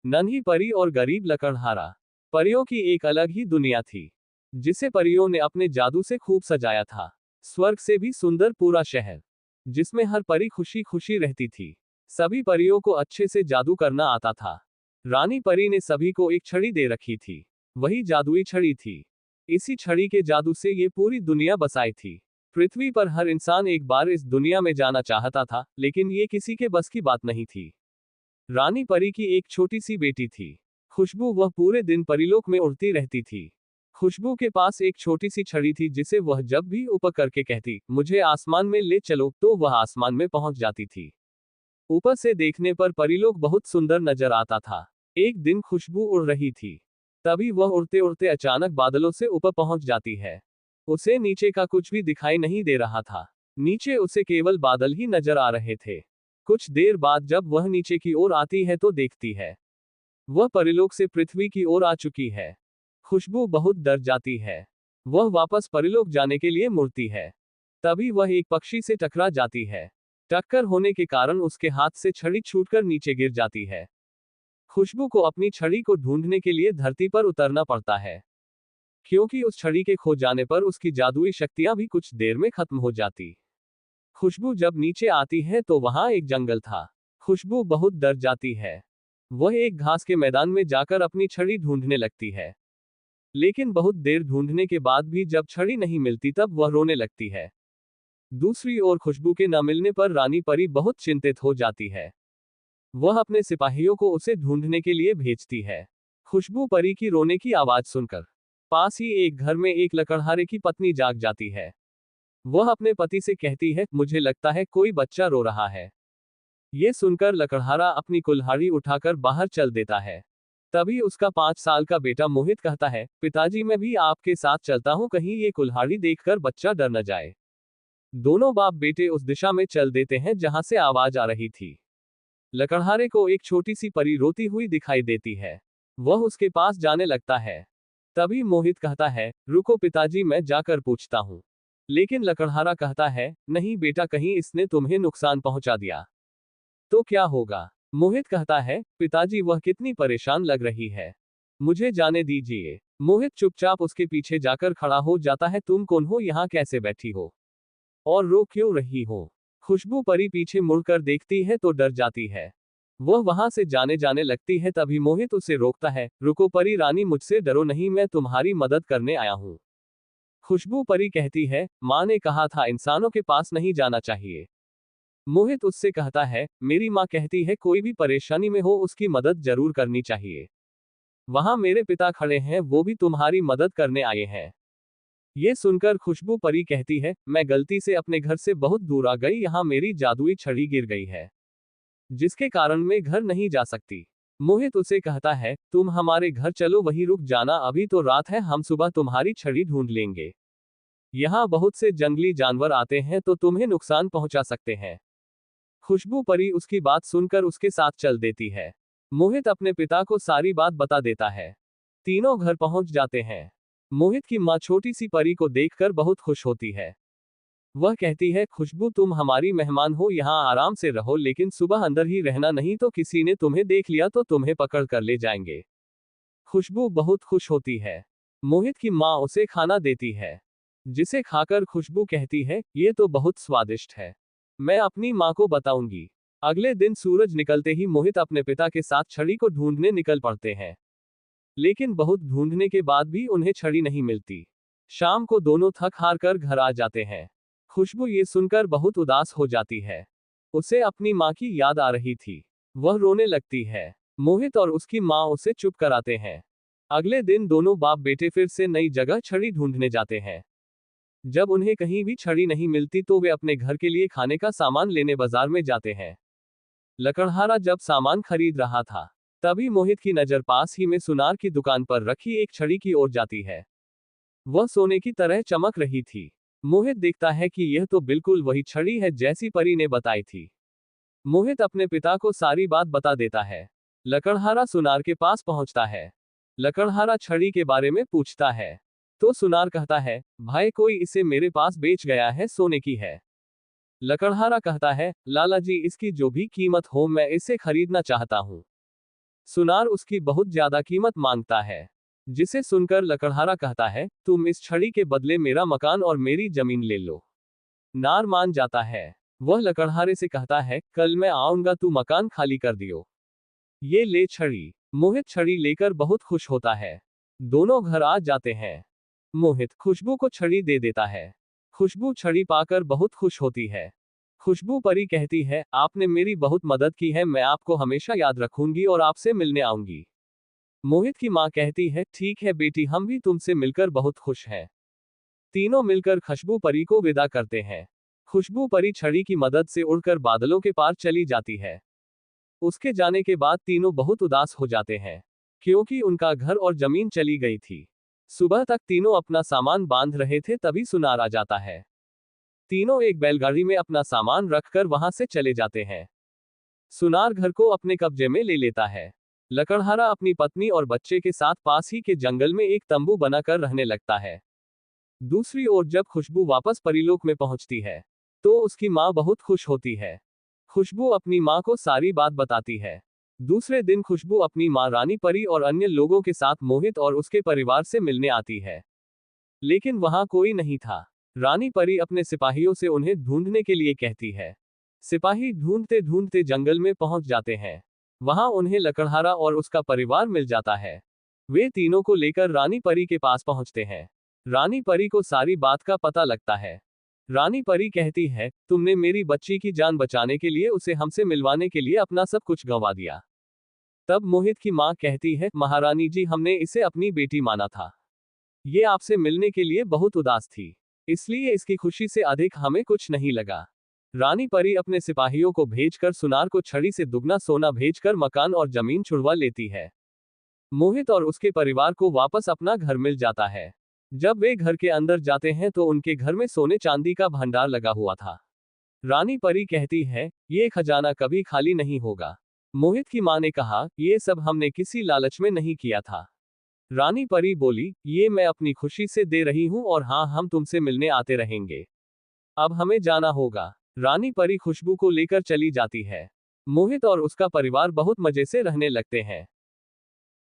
नन्ही परी और गरीब लकड़हारा। परियों की एक अलग ही दुनिया थी, जिसे परियों ने अपने जादू से खूब सजाया था। स्वर्ग से भी सुंदर पूरा शहर, जिसमें हर परी खुशी खुशी रहती थी। सभी परियों को अच्छे से जादू करना आता था। रानी परी ने सभी को एक छड़ी दे रखी थी। वही जादुई छड़ी थी। इसी छड़ी के जादू से ये पूरी दुनिया बसाई थी। पृथ्वी पर हर इंसान एक बार इस दुनिया में जाना चाहता था, लेकिन ये किसी के बस की बात नहीं थी। रानी परी की एक छोटी सी बेटी थी, खुशबू। वह पूरे दिन परीलोक में उड़ती रहती थी। खुशबू के पास एक छोटी सी छड़ी थी, जिसे वह जब भी ऊपर करके कहती, मुझे आसमान में ले चलो, तो वह आसमान में पहुंच जाती थी। ऊपर से देखने पर परीलोक बहुत सुंदर नजर आता था। एक दिन खुशबू उड़ रही थी। तभी वह उड़ते उड़ते अचानक बादलों से ऊपर पहुंच जाती है। उसे नीचे का कुछ भी दिखाई नहीं दे रहा था। नीचे उसे केवल बादल ही नजर आ रहे थे। कुछ देर बाद जब वह नीचे की ओर आती है तो देखती है, वह परीलोक से पृथ्वी की ओर आ चुकी है। खुशबू बहुत डर जाती है। वह वापस परीलोक जाने के लिए मुड़ती है। तभी वह एक पक्षी से टकरा जाती है। टक्कर होने के कारण उसके हाथ से छड़ी छूटकर नीचे गिर जाती है। खुशबू को अपनी छड़ी को ढूंढने के लिए धरती पर उतरना पड़ता है, क्योंकि उस छड़ी के खो जाने पर उसकी जादुई शक्तियां भी कुछ देर में खत्म हो जाती। खुशबू जब नीचे आती है तो वहां एक जंगल था। खुशबू बहुत डर जाती है। वह एक घास के मैदान में जाकर अपनी छड़ी ढूंढने लगती है। लेकिन बहुत देर ढूंढने के बाद भी जब छड़ी नहीं मिलती तब वह रोने लगती है। दूसरी ओर खुशबू के न मिलने पर रानी परी बहुत चिंतित हो जाती है। वह अपने सिपाहियों को उसे ढूंढने के लिए भेजती है। खुशबू परी की रोने की आवाज सुनकर पास ही एक घर में एक लकड़हारे की पत्नी जाग जाती है। वह अपने पति से कहती है, मुझे लगता है कोई बच्चा रो रहा है। ये सुनकर लकड़हारा अपनी कुल्हाड़ी उठाकर बाहर चल देता है। तभी उसका 5 साल का बेटा मोहित कहता है, पिताजी मैं भी आपके साथ चलता हूँ, कहीं ये कुल्हाड़ी देखकर बच्चा डर न जाए। दोनों बाप बेटे उस दिशा में चल देते हैं जहां से आवाज आ रही थी। लकड़हारे को एक छोटी सी परी रोती हुई दिखाई देती है। वह उसके पास जाने लगता है। तभी मोहित कहता है, रुको पिताजी मैं जाकर पूछता हूँ। लेकिन लकड़हारा कहता है, नहीं बेटा, कहीं इसने तुम्हें नुकसान पहुंचा दिया तो क्या होगा। मोहित कहता है, पिताजी वह कितनी परेशान लग रही है, मुझे जाने दीजिए। मोहित चुपचाप उसके पीछे जाकर खड़ा हो जाता है। तुम कौन हो, यहाँ कैसे बैठी हो और रो क्यों रही हो। खुशबू परी पीछे मुड़कर देखती है तो डर जाती है। वह वहां से जाने लगती है। तभी मोहित उसे रोकता है, रुको परी रानी, मुझसे डरो नहीं, मैं तुम्हारी मदद करने आया हूँ। खुशबू परी कहती है, माँ ने कहा था इंसानों के पास नहीं जाना चाहिए। मोहित उससे कहता है, मेरी माँ कहती है कोई भी परेशानी में हो उसकी मदद जरूर करनी चाहिए। वहां मेरे पिता खड़े हैं, वो भी तुम्हारी मदद करने आए हैं। ये सुनकर खुशबू परी कहती है, मैं गलती से अपने घर से बहुत दूर आ गई, यहाँ मेरी जादुई छड़ी गिर गई है, जिसके कारण मैं घर नहीं जा सकती। मोहित उसे कहता है, तुम हमारे घर चलो, वहीं रुक जाना, अभी तो रात है, हम सुबह तुम्हारी छड़ी ढूंढ लेंगे। यहाँ बहुत से जंगली जानवर आते हैं तो तुम्हें नुकसान पहुंचा सकते हैं। खुशबू परी उसकी बात सुनकर उसके साथ चल देती है। मोहित अपने पिता को सारी बात बता देता है। तीनों घर पहुंच जाते हैं। मोहित की माँ छोटी सी परी को देखकर बहुत खुश होती है। वह कहती है, खुशबू तुम हमारी मेहमान हो, यहाँ आराम से रहो, लेकिन सुबह अंदर ही रहना, नहीं तो किसी ने तुम्हें देख लिया तो तुम्हें पकड़ कर ले जाएंगे। खुशबू बहुत खुश होती है। मोहित की माँ उसे खाना देती है, जिसे खाकर खुशबू कहती है, ये तो बहुत स्वादिष्ट है, मैं अपनी माँ को बताऊंगी। अगले दिन सूरज निकलते ही मोहित अपने पिता के साथ छड़ी को ढूंढने निकल पड़ते हैं। लेकिन बहुत ढूंढने के बाद भी उन्हें छड़ी नहीं मिलती। शाम को दोनों थक हार कर घर आ जाते हैं। खुशबू ये सुनकर बहुत उदास हो जाती है। उसे अपनी माँ की याद आ रही थी। वह रोने लगती है। मोहित और उसकी माँ उसे चुप कराते हैं। अगले दिन दोनों बाप बेटे फिर से नई जगह छड़ी ढूंढने जाते हैं। जब उन्हें कहीं भी छड़ी नहीं मिलती तो वे अपने घर के लिए खाने का सामान लेने बाजार में जाते हैं। लकड़हारा जब सामान खरीद रहा था, तभी मोहित की नजर पास ही में सुनार की दुकान पर रखी एक छड़ी की ओर जाती है। वह सोने की तरह चमक रही थी। मोहित देखता है कि यह तो बिल्कुल वही छड़ी है जैसी परी ने बताई थी। मोहित अपने पिता को सारी बात बता देता है। लकड़हारा सुनार के पास पहुंचता है। लकड़हारा छड़ी के बारे में पूछता है तो सुनार कहता है, भाई कोई इसे मेरे पास बेच गया है, सोने की है। लकड़हारा कहता है, लाला जी इसकी जो भी कीमत हो मैं इसे खरीदना चाहता हूँ। सुनार उसकी बहुत ज्यादा कीमत मांगता है। जिसे सुनकर लकड़हारा कहता है, तुम इस छड़ी के बदले मेरा मकान और मेरी जमीन ले लो। नार मान जाता है। वह लकड़हारे से कहता है, कल मैं आऊंगा, तू मकान खाली कर दियो। ये ले छड़ी। मोहित छड़ी लेकर बहुत खुश होता है। दोनों घर आ जाते हैं। मोहित खुशबू को छड़ी दे देता है। खुशबू छड़ी पाकर बहुत खुश होती है। खुशबू परी कहती है, आपने मेरी बहुत मदद की है, मैं आपको हमेशा याद रखूंगी और आपसे मिलने आऊंगी। मोहित की माँ कहती है, ठीक है बेटी, हम भी तुमसे मिलकर बहुत खुश हैं। तीनों मिलकर खुशबू परी को विदा करते हैं। खुशबू परी छड़ी की मदद से उड़कर बादलों के पार चली जाती है। उसके जाने के बाद तीनों बहुत उदास हो जाते हैं, क्योंकि उनका घर और जमीन चली गई थी। सुबह तक तीनों अपना सामान बांध रहे थे, तभी सुनार आ जाता है। तीनों एक बैलगाड़ी में अपना सामान रखकर वहां से चले जाते हैं। सुनार घर को अपने कब्जे में ले लेता है। लकड़हारा अपनी पत्नी और बच्चे के साथ पास ही के जंगल में एक तंबू बनाकर रहने लगता है। दूसरी ओर जब खुशबू वापस परीलोक में पहुंचती है, तो उसकी माँ बहुत खुश होती है। खुशबू अपनी माँ को सारी बात बताती है। दूसरे दिन खुशबू अपनी माँ रानी परी और अन्य लोगों के साथ मोहित और उसके परिवार से मिलने आती है। लेकिन वहां कोई नहीं था। रानी परी अपने सिपाहियों से उन्हें ढूंढने के लिए कहती है। सिपाही ढूंढते ढूंढते जंगल में पहुंच जाते हैं। वहां उन्हें लकड़हारा और उसका परिवार मिल जाता है। वे तीनों को लेकर रानी परी के पास पहुंचते हैं। रानी परी को सारी बात का पता लगता है। रानी परी कहती है, तुमने मेरी बच्ची की जान बचाने के लिए उसे हमसे मिलवाने के लिए अपना सब कुछ गंवा दिया। तब मोहित की माँ कहती है, महारानी जी, हमने इसे अपनी बेटी माना था। ये आपसे मिलने के लिए बहुत उदास थी, इसलिए इसकी खुशी से अधिक हमें कुछ नहीं लगा। रानी परी अपने सिपाहियों को भेजकर सुनार को छड़ी से दुगना सोना भेजकर मकान और जमीन छुड़वा लेती है। मोहित और उसके परिवार को वापस अपना घर मिल जाता है। जब वे घर के अंदर जाते हैं तो उनके घर में सोने चांदी का भंडार लगा हुआ था। रानी परी कहती है, ये खजाना कभी खाली नहीं होगा। मोहित की मां ने कहा, ये सब हमने किसी लालच में नहीं किया था। रानी परी बोली, ये मैं अपनी खुशी से दे रही हूं, और हाँ, हम तुमसे मिलने आते रहेंगे। अब हमें जाना होगा। रानी परी खुशबू को लेकर चली जाती है। मोहित और उसका परिवार बहुत मजे से रहने लगते हैं।